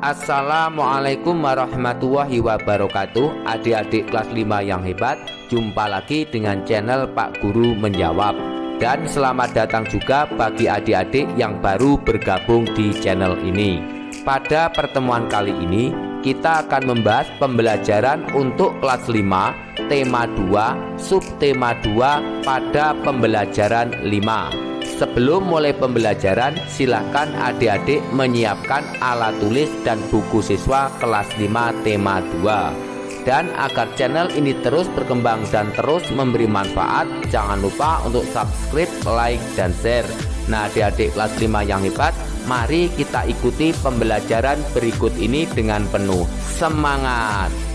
Assalamualaikum warahmatullahi wabarakatuh. Adik-adik kelas 5 yang hebat, jumpa lagi dengan channel Pak Guru Menjawab. Dan selamat datang juga bagi adik-adik yang baru bergabung di channel ini. Pada pertemuan kali ini kita akan membahas pembelajaran untuk kelas 5 tema 2 subtema 2 pada pembelajaran 5. Sebelum mulai pembelajaran, silahkan adik-adik menyiapkan alat tulis dan buku siswa kelas 5 tema 2. Dan agar channel ini terus berkembang dan terus memberi manfaat, jangan lupa untuk subscribe, like, dan share. Nah, adik-adik kelas 5 yang hebat, mari kita ikuti pembelajaran berikut ini dengan penuh semangat.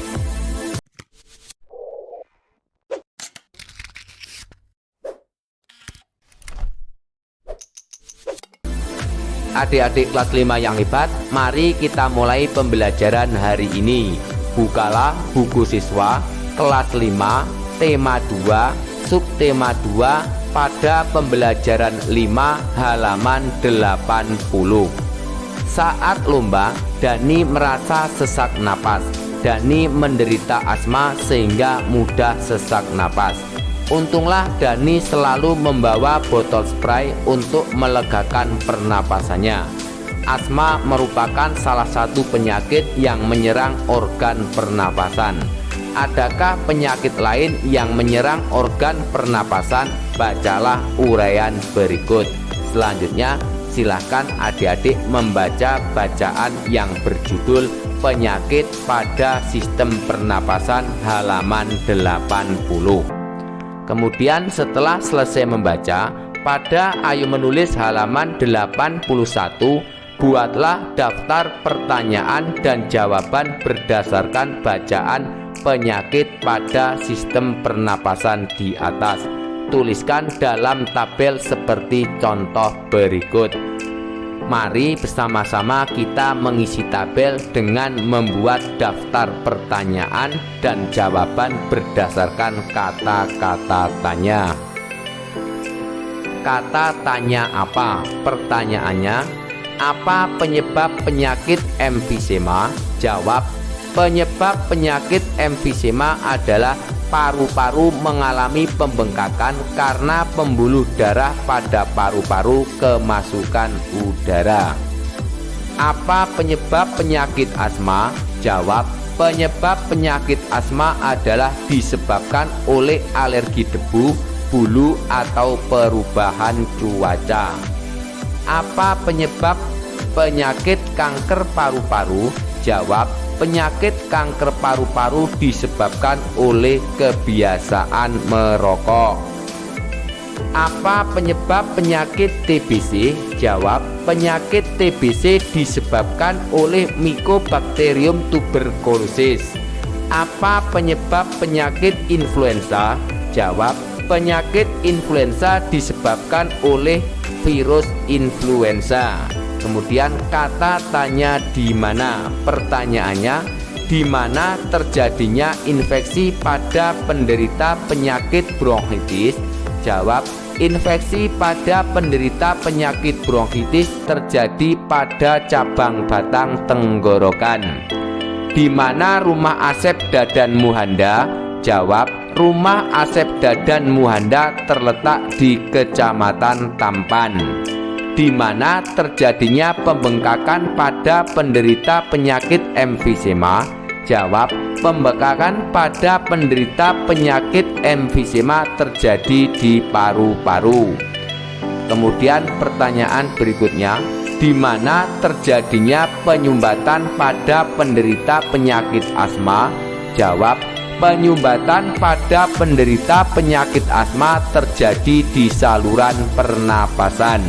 Adik-adik kelas 5 yang hebat, mari kita mulai pembelajaran hari ini. Bukalah buku siswa kelas 5 tema 2 subtema 2 pada pembelajaran 5 halaman 80. Saat lomba, Dani merasa sesak napas. Dani menderita asma sehingga mudah sesak napas. Untunglah Dani selalu membawa botol spray untuk melegakan pernapasannya. Asma merupakan salah satu penyakit yang menyerang organ pernapasan. Adakah penyakit lain yang menyerang organ pernapasan? Bacalah uraian berikut. Selanjutnya, silahkan adik-adik membaca bacaan yang berjudul Penyakit pada Sistem Pernapasan halaman 80. Kemudian setelah selesai membaca, pada ayo menulis halaman 81, buatlah daftar pertanyaan dan jawaban berdasarkan bacaan penyakit pada sistem pernapasan di atas. Tuliskan dalam tabel seperti contoh berikut. Mari bersama-sama kita mengisi tabel dengan membuat daftar pertanyaan dan jawaban berdasarkan kata-kata tanya. Kata tanya apa? Pertanyaannya, apa penyebab penyakit emfisema? Jawab, penyebab penyakit emfisema adalah paru-paru mengalami pembengkakan karena pembuluh darah pada paru-paru kemasukan udara. Apa penyebab penyakit asma? Jawab, penyebab penyakit asma adalah disebabkan oleh alergi debu, bulu, atau perubahan cuaca. Apa penyebab penyakit kanker paru-paru? Jawab, penyakit kanker paru-paru disebabkan oleh kebiasaan merokok. Apa penyebab penyakit TBC? Jawab, penyakit TBC disebabkan oleh Mycobacterium tuberculosis. Apa penyebab penyakit influenza? Jawab, penyakit influenza disebabkan oleh virus influenza. Kemudian kata tanya di mana? Pertanyaannya, di mana terjadinya infeksi pada penderita penyakit bronkitis? Jawab, infeksi pada penderita penyakit bronkitis terjadi pada cabang batang tenggorokan. Di mana rumah Asep Dadan Muhanda? Jawab, rumah Asep Dadan Muhanda terletak di Kecamatan Tampan. Di mana terjadinya pembengkakan pada penderita penyakit emfisema? Jawab, pembengkakan pada penderita penyakit emfisema terjadi di paru-paru. Kemudian pertanyaan berikutnya, di mana terjadinya penyumbatan pada penderita penyakit asma? Jawab, penyumbatan pada penderita penyakit asma terjadi di saluran pernapasan.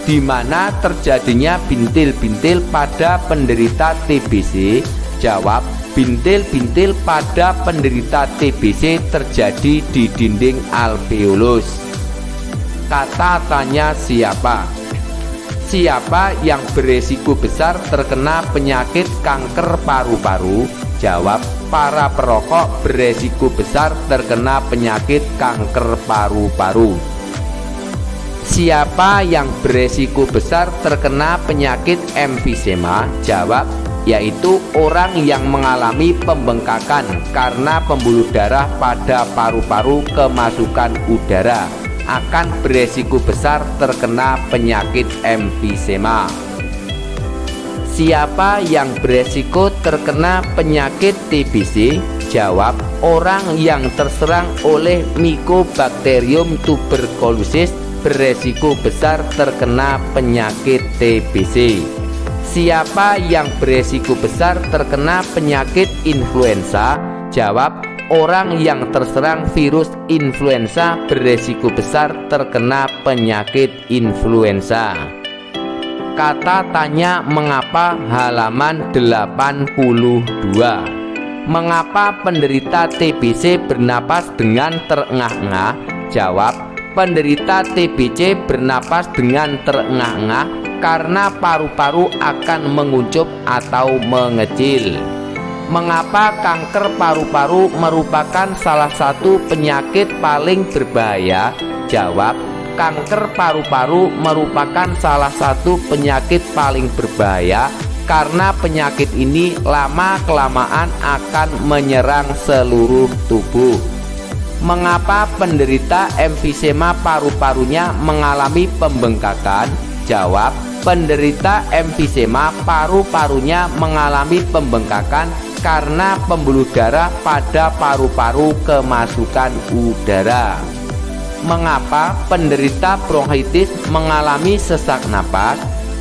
Di mana terjadinya bintil-bintil pada penderita TBC? Jawab, bintil-bintil pada penderita TBC terjadi di dinding alveolus. Kata tanya siapa? Siapa yang beresiko besar terkena penyakit kanker paru-paru? Jawab, para perokok beresiko besar terkena penyakit kanker paru-paru. Siapa yang beresiko besar terkena penyakit emfisema? Jawab, yaitu orang yang mengalami pembengkakan karena pembuluh darah pada paru-paru kemasukan udara akan beresiko besar terkena penyakit emfisema. Siapa yang beresiko terkena penyakit TBC? Jawab, orang yang terserang oleh Mycobacterium tuberculosis beresiko besar terkena penyakit TBC. Siapa yang beresiko besar terkena penyakit influenza? Jawab, orang yang terserang virus influenza beresiko besar terkena penyakit influenza. Kata tanya mengapa, halaman 82. Mengapa penderita TBC bernapas dengan terengah-engah? Jawab, penderita TBC bernapas dengan terengah-engah karena paru-paru akan menguncup atau mengecil. Mengapa kanker paru-paru merupakan salah satu penyakit paling berbahaya? Jawab, kanker paru-paru merupakan salah satu penyakit paling berbahaya karena penyakit ini lama-kelamaan akan menyerang seluruh tubuh. Mengapa penderita emfisema paru-parunya mengalami pembengkakan? Jawab, penderita emfisema paru-parunya mengalami pembengkakan karena pembuluh darah pada paru-paru kemasukan udara. Mengapa penderita bronkitis mengalami sesak napas?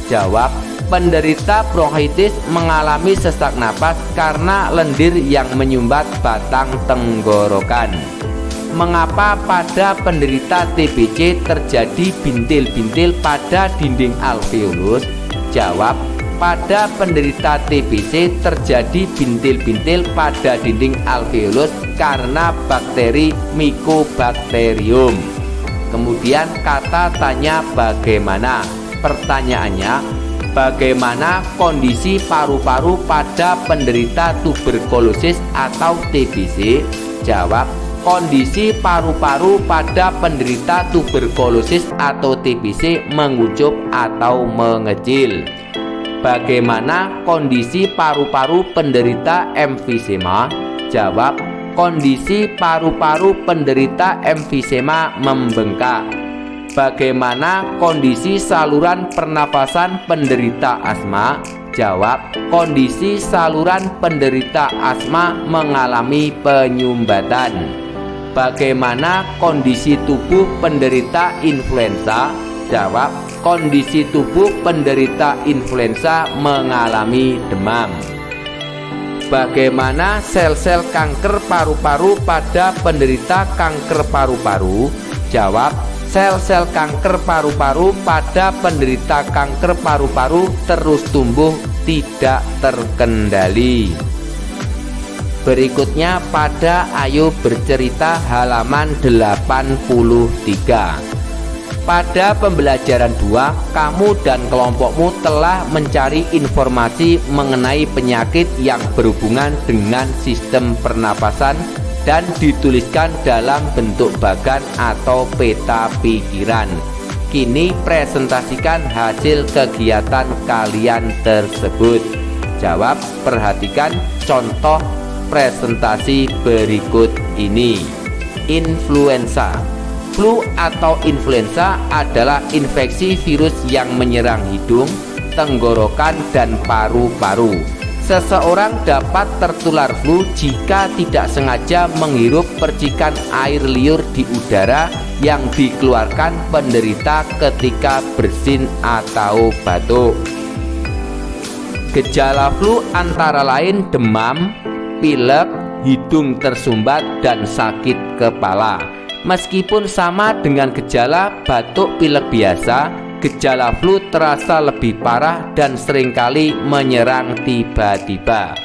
Jawab, penderita bronkitis mengalami sesak napas karena lendir yang menyumbat batang tenggorokan. Mengapa pada penderita TBC terjadi bintil-bintil pada dinding alveolus? Jawab, pada penderita TBC terjadi bintil-bintil pada dinding alveolus karena bakteri Mycobacterium. Kemudian kata tanya bagaimana? Pertanyaannya, bagaimana kondisi paru-paru pada penderita tuberkulosis atau TBC? Jawab, kondisi paru-paru pada penderita tuberkulosis atau TBC menguncup atau mengecil. Bagaimana kondisi paru-paru penderita emfisema? Jawab, kondisi paru-paru penderita emfisema membengkak. Bagaimana kondisi saluran pernapasan penderita asma? Jawab, kondisi saluran penderita asma mengalami penyumbatan. Bagaimana kondisi tubuh penderita influenza? Jawab, kondisi tubuh penderita influenza mengalami demam. Bagaimana sel-sel kanker paru-paru pada penderita kanker paru-paru? Jawab, sel-sel kanker paru-paru pada penderita kanker paru-paru terus tumbuh tidak terkendali. Berikutnya pada Ayo Bercerita halaman 83. Pada pembelajaran 2, kamu dan kelompokmu telah mencari informasi mengenai penyakit yang berhubungan dengan sistem pernapasan dan dituliskan dalam bentuk bagan atau peta pikiran. Kini presentasikan hasil kegiatan kalian tersebut. Jawab, perhatikan contoh presentasi berikut ini. Influenza. Flu atau influenza adalah infeksi virus yang menyerang hidung, tenggorokan, dan paru-paru. Seseorang dapat tertular flu jika tidak sengaja menghirup percikan air liur di udara yang dikeluarkan penderita ketika bersin atau batuk. Gejala flu antara lain demam, pilek, hidung tersumbat, dan sakit kepala. Meskipun sama dengan gejala batuk pilek biasa, gejala flu terasa lebih parah dan seringkali menyerang tiba-tiba.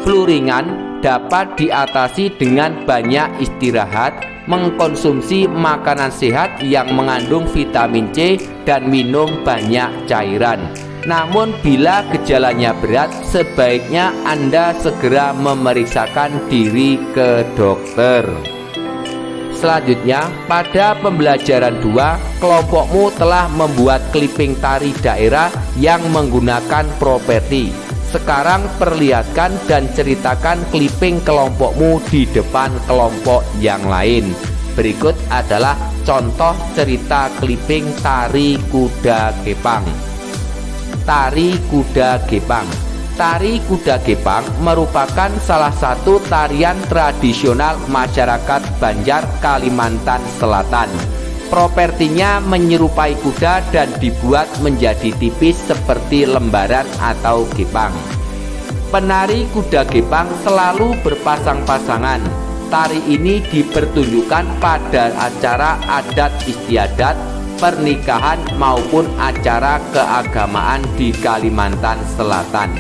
Flu ringan dapat diatasi dengan banyak istirahat, mengkonsumsi makanan sehat yang mengandung vitamin C, dan minum banyak cairan. Namun bila gejalanya berat, sebaiknya Anda segera memeriksakan diri ke dokter. Selanjutnya, pada pembelajaran 2, kelompokmu telah membuat clipping tari daerah yang menggunakan properti. Sekarang perlihatkan dan ceritakan clipping kelompokmu di depan kelompok yang lain. Berikut adalah contoh cerita clipping tari kuda gepang. Tari kuda gepang. Tari kuda gepang merupakan salah satu tarian tradisional masyarakat Banjar, Kalimantan Selatan. Propertinya menyerupai kuda dan dibuat menjadi tipis seperti lembaran atau gepang. Penari kuda gepang selalu berpasang-pasangan. Tari ini dipertunjukkan pada acara adat istiadat, pernikahan maupun acara keagamaan di Kalimantan Selatan.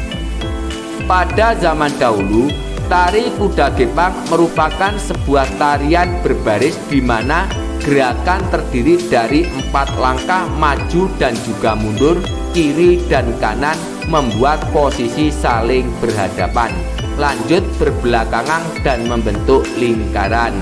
Pada zaman dahulu, tari kuda gepang merupakan sebuah tarian berbaris di mana gerakan terdiri dari 4 langkah maju dan juga mundur, kiri dan kanan, membuat posisi saling berhadapan, lanjut berbelakangan dan membentuk lingkaran.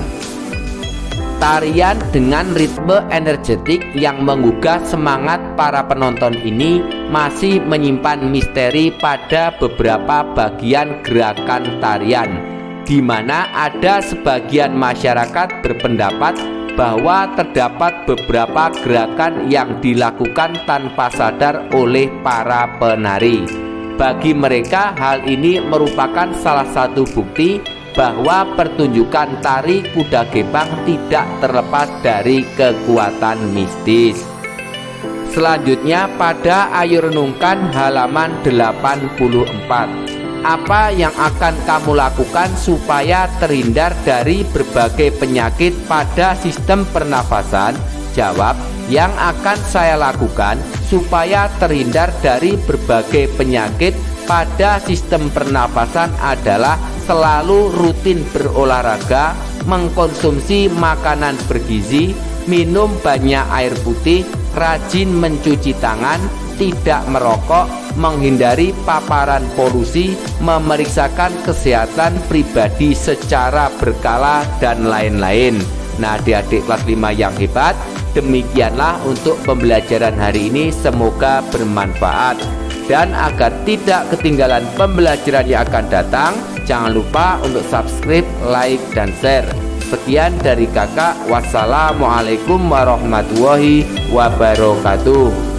Tarian dengan ritme energetik yang menggugah semangat para penonton ini masih menyimpan misteri pada beberapa bagian gerakan tarian, di mana ada sebagian masyarakat berpendapat bahwa terdapat beberapa gerakan yang dilakukan tanpa sadar oleh para penari. Bagi mereka, hal ini merupakan salah satu bukti bahwa pertunjukan tari kuda gepang tidak terlepas dari kekuatan mistis. Selanjutnya, pada Ayo Renungkan halaman 84. Apa yang akan kamu lakukan supaya terhindar dari berbagai penyakit pada sistem pernafasan? Jawab, yang akan saya lakukan supaya terhindar dari berbagai penyakit pada sistem pernafasan adalah selalu rutin berolahraga, mengkonsumsi makanan bergizi, minum banyak air putih, rajin mencuci tangan, tidak merokok, menghindari paparan polusi, memeriksakan kesehatan pribadi secara berkala, dan lain-lain. Nah, adik-adik kelas 5 yang hebat, demikianlah untuk pembelajaran hari ini, semoga bermanfaat. Dan agar tidak ketinggalan pembelajaran yang akan datang, jangan lupa untuk subscribe, like, dan share. Sekian dari kakak, wassalamualaikum warahmatullahi wabarakatuh.